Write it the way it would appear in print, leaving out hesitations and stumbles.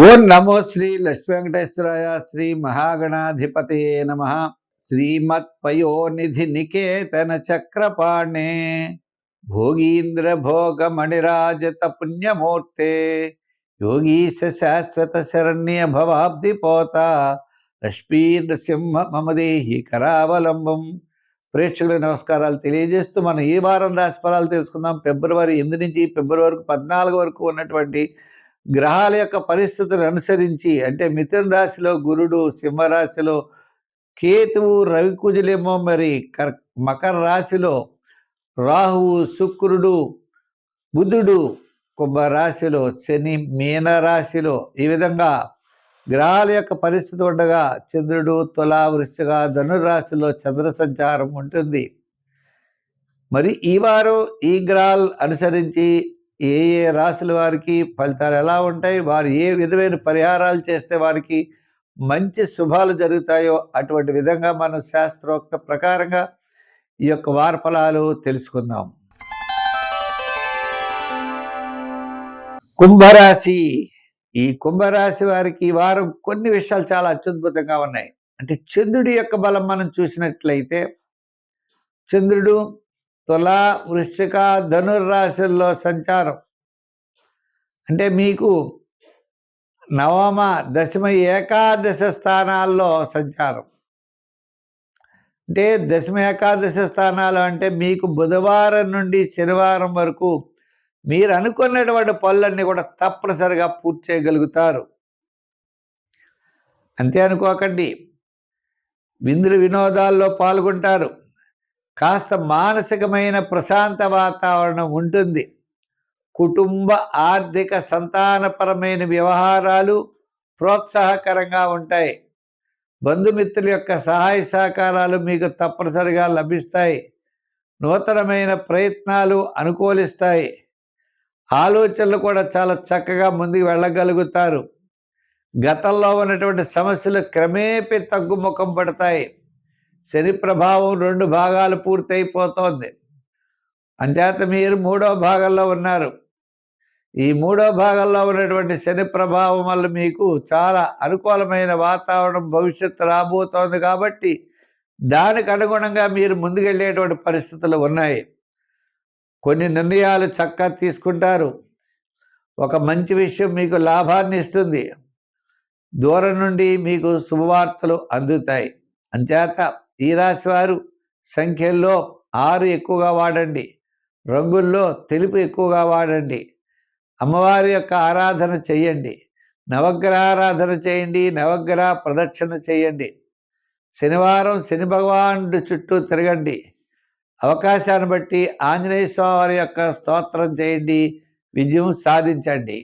ఓం నమో శ్రీ లక్ష్మీ వెంకటేశ్వరాయ శ్రీ మహాగణాధిపతయే నమ శ్రీమత్పయోనిధి నికేతన చక్రపాణే భోగీంద్ర భోగమణిరాజత పుణ్యమూర్తే యోగీశ శాశ్వత శరణ్య భవాబ్ది పోత లక్ష్మీ నృసింహ మమదేహి కరావలంబం. ప్రేక్షకుల నమస్కారాలు తెలియజేస్తూ మనం ఈ వారం రాశి ఫలాలు తెలుసుకుందాం. ఫిబ్రవరి 8 నుంచి ఫిబ్రవరి 14 వరకు ఉన్నటువంటి గ్రహాల యొక్క పరిస్థితులను అనుసరించి, అంటే మిథున రాశిలో గురుడు, సింహరాశిలో కేతువు, రవికుజులేమో మరి మకర రాశిలో రాహువు, శుక్రుడు, బుధుడు, కుంభరాశిలో శని, మీనరాశిలో ఈ విధంగా గ్రహాల యొక్క పరిస్థితి ఉండగా చంద్రుడు తుల, వృశ్చిక, ధనురాశిలో చంద్ర సంచారం ఉంటుంది. మరి ఈ వారం ఈ గ్రహాలు అనుసరించి ఏ ఏ రాశుల వారికి ఫలితాలు ఎలా ఉంటాయి, వారు ఏ విధమైన పరిహారాలు చేస్తే వారికి మంచి శుభాలు జరుగుతాయో అటువంటి విధంగా మనం శాస్త్రోక్త ప్రకారంగా ఈ యొక్క వార ఫలాలు తెలుసుకుందాం. కుంభరాశి. ఈ కుంభరాశి వారికి ఈ వారం కొన్ని విషయాలు చాలా అత్యద్భుతంగా ఉన్నాయి. అంటే చంద్రుడి యొక్క బలం మనం చూసినట్లయితే చంద్రుడు తుల, వృశ్చిక, ధనుర్రాశుల్లో సంచారం అంటే మీకు నవమ, దశమ, ఏకాదశ స్థానాల్లో సంచారం. అంటే దశమ, ఏకాదశ స్థానాలు అంటే మీకు బుధవారం నుండి శనివారం వరకు మీరు అనుకున్నటువంటి పనులన్నీ కూడా తప్పనిసరిగా పూర్తి చేయగలుగుతారు. అంతే అనుకోకండి, విందులు వినోదాల్లో పాల్గొంటారు. కాస్త మానసికమైన ప్రశాంత వాతావరణం ఉంటుంది. కుటుంబ, ఆర్థిక, సంతానపరమైన వ్యవహారాలు ప్రోత్సాహకరంగా ఉంటాయి. బంధుమిత్రుల యొక్క సహాయ సహకారాలు మీకు తప్పనిసరిగా లభిస్తాయి. నూతనమైన ప్రయత్నాలు అనుకూలిస్తాయి. ఆలోచనలు కూడా చాలా చక్కగా ముందుకు వెళ్ళగలుగుతారు. గతంలో ఉన్నటువంటి సమస్యలు క్రమేపీ తగ్గుముఖం పడతాయి. శని ప్రభావం 2 భాగాలు పూర్తయిపోతోంది. అంచేత మీరు 3వ భాగంలో ఉన్నారు. ఈ 3వ భాగంలో ఉన్నటువంటి శని ప్రభావం వల్ల మీకు చాలా అనుకూలమైన వాతావరణం భవిష్యత్తు రాబోతోంది. కాబట్టి దానికి అనుగుణంగా మీరు ముందుకెళ్ళేటువంటి పరిస్థితులు ఉన్నాయి. కొన్ని నిర్ణయాలు చక్కగా తీసుకుంటారు. ఒక మంచి విషయం మీకు లాభాన్ని ఇస్తుంది. దూరం నుండి మీకు శుభవార్తలు అందుతాయి. అంచేత ఈ రాశి వారు సంఖ్యల్లో 6 ఎక్కువగా వాడండి. రంగుల్లో తెలుపు ఎక్కువగా వాడండి. అమ్మవారి యొక్క ఆరాధన చేయండి. నవగ్రహ ఆరాధన చేయండి. నవగ్రహ ప్రదక్షిణ చేయండి. శనివారం శని భగవానుడి చుట్టూ తిరగండి. అవకాశాన్ని బట్టి ఆంజనేయ స్వామి వారి యొక్క స్తోత్రం చేయండి. విజయం సాధించండి.